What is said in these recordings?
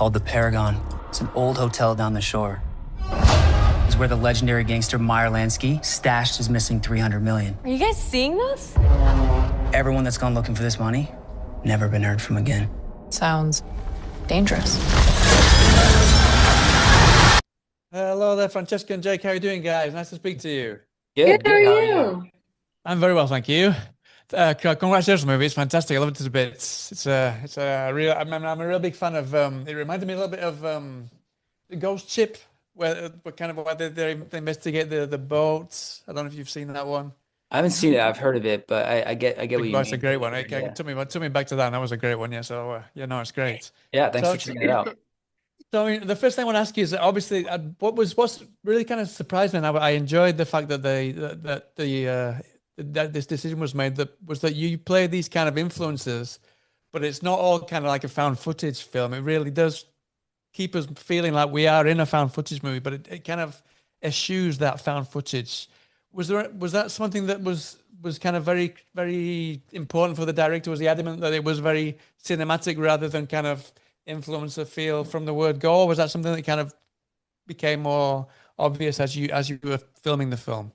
called the Paragon. It's an old hotel down the shore. It's where the legendary gangster Meyer Lansky stashed his missing 300 million. Are you guys seeing this? Everyone that's gone looking for this money, never been heard from again. Sounds dangerous. Hello there, Francesca and Jake. How are you doing, guys? Nice to speak to you. Good. How are you? I'm very well, thank you. Congratulations on the movie. It's fantastic. I love it to bits. It's a real. I'm a real big fan of. It reminded me a little bit of the Ghost Ship, where kind of where they investigate the boats. I don't know if you've seen that one. I haven't seen it. I've heard of it, but I get what you It's a mean. great one. Yeah. It took me back to that. And that was a great one. Yeah. So no, it's great. Yeah, thanks So, for checking it out. So I mean, the first thing I want to ask you is obviously what's really kind of surprised me, and I enjoyed the fact that that this decision was made, that you play these kind of influences, but it's not all kind of like a found footage film. It really does keep us feeling like we are in a found footage movie, but it kind of eschews that found footage. Was that something that was kind of very, very important for the director? Was he adamant that it was very cinematic rather than kind of influencer feel from the word go? Or was that something that kind of became more obvious as you were filming the film?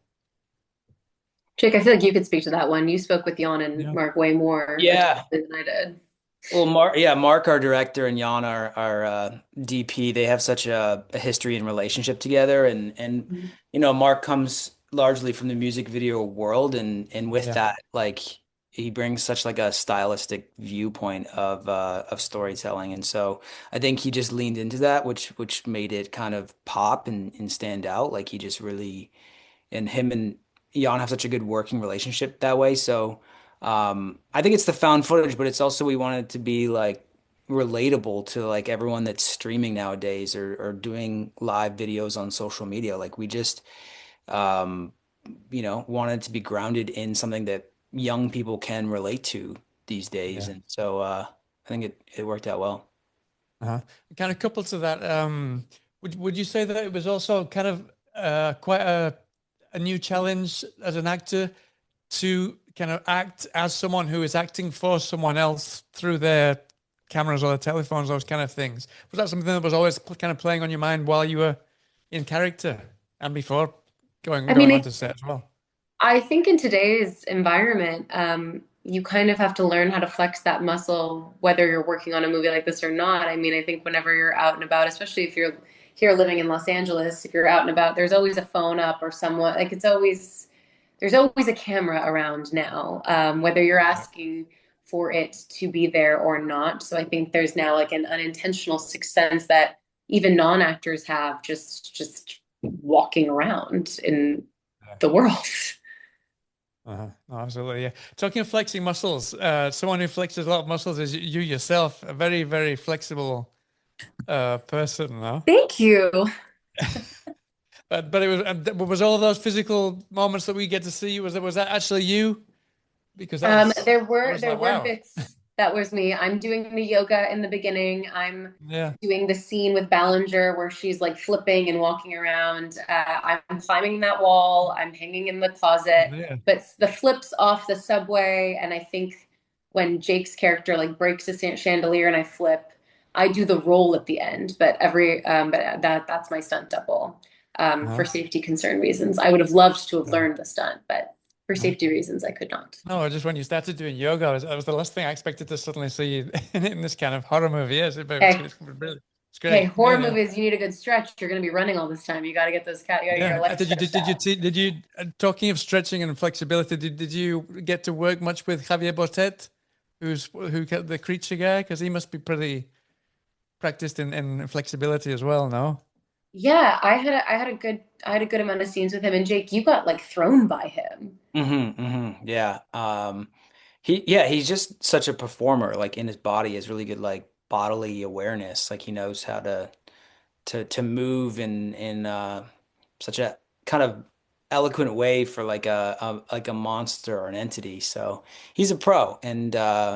Jake, I feel like you could speak to that one. You spoke with Jan and Yeah. Mark way more Yeah. than I did. Well, Mark, our director, and Jan, our DP, they have such a history and relationship together, and Mark comes largely from the music video world, and with that, like he brings such like a stylistic viewpoint of storytelling, and so I think he just leaned into that, which made it kind of pop and stand out. Like he just really, and him and Jan have such a good working relationship that way. So I think it's the found footage, but it's also we want it to be like relatable to like everyone that's streaming nowadays or doing live videos on social media. Like we just um, wanted to be grounded in something that young people can relate to these days. Yeah. And so I think it worked out well. Kind of coupled to that, would you say that it was also kind of quite a new challenge as an actor to kind of act as someone who is acting for someone else through their cameras or their telephones, those kind of things? Was that something that was always kind of playing on your mind while you were in character and before going on to set as well? I think in today's environment, you kind of have to learn how to flex that muscle, whether you're working on a movie like this or not. I mean, I think whenever you're out and about, especially if you're here living in Los Angeles, if you're out and about, there's always a phone up or someone, like there's always a camera around now, whether you're asking for it to be there or not. So I think there's now like an unintentional sixth sense that even non-actors have just walking around in the world. No, absolutely, yeah. Talking of flexing muscles, someone who flexes a lot of muscles is you yourself, a very, very flexible person, no? Thank you. But it was all of those physical moments that we get to see. Was that actually you? Because there were wow. bits that was me. I'm doing the yoga in the beginning. I'm Yeah. doing the scene with Ballinger where she's like flipping and walking around. I'm climbing that wall. I'm hanging in the closet. Yeah. But the flips off the subway, and I think when Jake's character like breaks a chandelier and I flip, I do the roll at the end. But that's my stunt double. For safety concern reasons. I would have loved to have learned the stunt, but for safety reasons, I could not. No, just when you started doing yoga, that was the last thing I expected to suddenly see you in this kind of horror movie. Yes, it's great. Hey, horror movies, you need a good stretch. You're going to be running all this time. You got to get those cat. You got to get your legs Did you talking of stretching and flexibility? Did you get to work much with Javier Botet, who the creature guy? Because he must be pretty practiced in flexibility as well. No. Yeah, I had a good amount of scenes with him, and Jake, you got like thrown by him. Yeah. He's just such a performer. Like in his body, he has really good like bodily awareness. Like he knows how to move in such a kind of eloquent way for like a monster or an entity. So he's a pro, and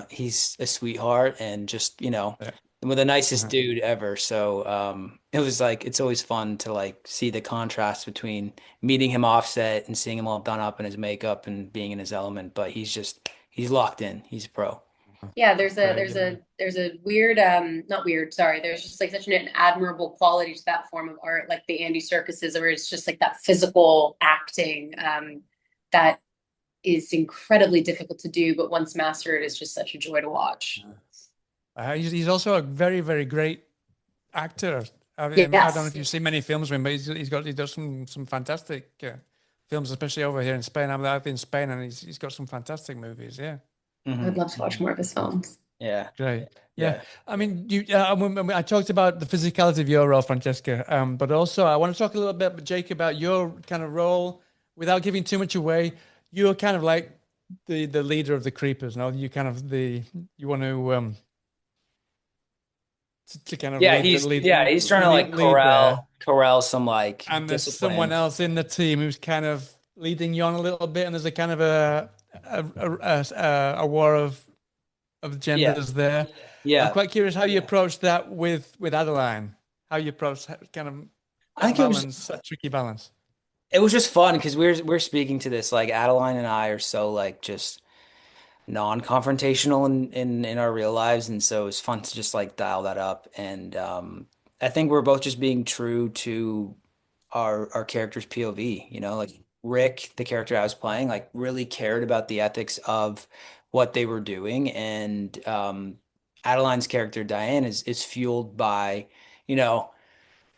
he's a sweetheart, and just with the nicest dude ever. So it was like it's always fun to like see the contrast between meeting him offset and seeing him all done up in his makeup and being in his element. But he's locked in. He's a pro. Yeah, there's a Great, yeah. there's a weird not weird, sorry. There's just like such an admirable quality to that form of art, like the Andy Serkises, where it's just like that physical acting that is incredibly difficult to do, but once mastered is just such a joy to watch. He's also a very, very great actor. I don't know if Yes. you've seen many films with him, but he does some fantastic films, especially over here in Spain. I've been in Spain, and he's got some fantastic movies. Yeah, I would love to watch more of his films. Yeah. great. Yeah, Yeah. I mean, I talked about the physicality of your role, Francesca, but also I want to talk a little bit, Jake, about your kind of role without giving too much away. You're kind of like the leader of the creepers. No, you kind of you want to kind of Yeah, lead he's trying to like lead there. corral some like And there's someone discipline. else in the team who's kind of leading you on a little bit, and there's a kind of a war of Yeah. genders there. I'm Yeah. quite curious how you approach that with Adeline, how you approach kind of I that think balance, that tricky balance. it was just fun because we're speaking to this like Adeline and I are so like just non-confrontational in our real lives, and so it's fun to just like dial that up. And I think we're both just being true to our character's POV, you know, like Rick, the character I was playing, like really cared about the ethics of what they were doing, and Adeline's character Diane is fueled by, you know,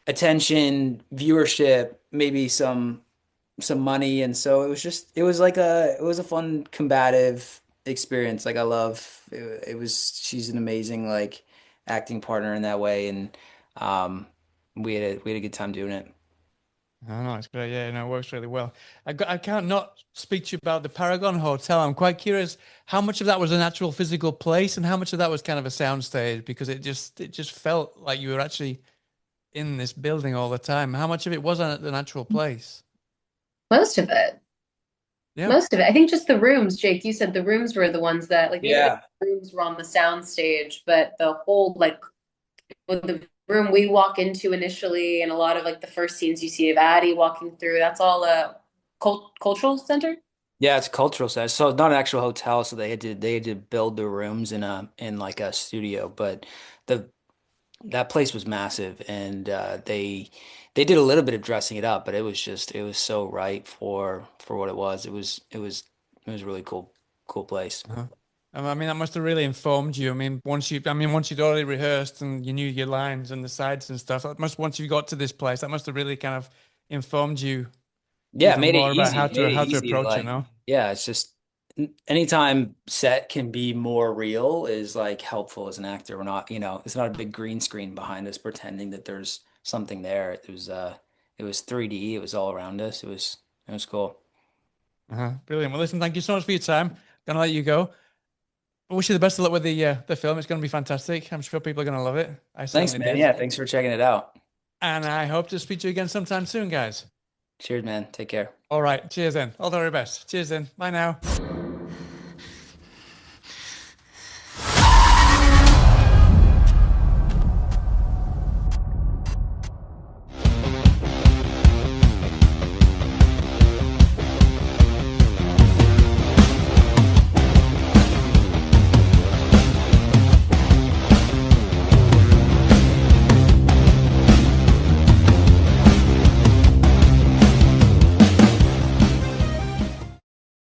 attention, viewership, maybe some money, and so it was like it was a fun combative experience. Like I love it was she's an amazing like acting partner in that way, and um we had a good time doing it. Oh, no, it's great. Yeah, no, it works really well. I can't not speak to you about the Paragon Hotel. I'm quite curious how much of that was an actual physical place and how much of that was kind of a soundstage, because it just felt like you were actually in this building all the time. How much of it was an actual place? Most of it. Yeah. Most of it. I think just the rooms, Jake, you said the rooms were the ones that like maybe Yeah. the rooms were on the sound stage, but the whole like with the room we walk into initially and a lot of like the first scenes you see of Addie walking through, that's all a cultural center. Yeah, it's a cultural set. So it's not an actual hotel, so they had to build the rooms in like a studio, but the that place was massive, and they did a little bit of dressing it up, but it was so right for what it was. It was a really cool place. Uh-huh. I mean, that must have really informed you. I mean, once you'd already rehearsed and you knew your lines and the sides and stuff, once you got to this place, that must have really kind of informed you Yeah, it even more about made it how to easy to approach it, like, no? yeah, it's just anytime set can be more real is like helpful as an actor. We're not, you know, it's not a big green screen behind us pretending that there's something there. It was 3D, it was all around us. It was cool. Uh-huh. Brilliant. Well, listen, thank you so much for your time. Gonna let you go. I wish you the best of luck with the film. It's gonna be fantastic. I'm sure people are gonna love it. I Thanks, certainly man. did. Yeah, thanks for checking it out. And I hope to speak to you again sometime soon, guys. Cheers, man. Take care. All right. Cheers then. All the very best. Cheers then. Bye now.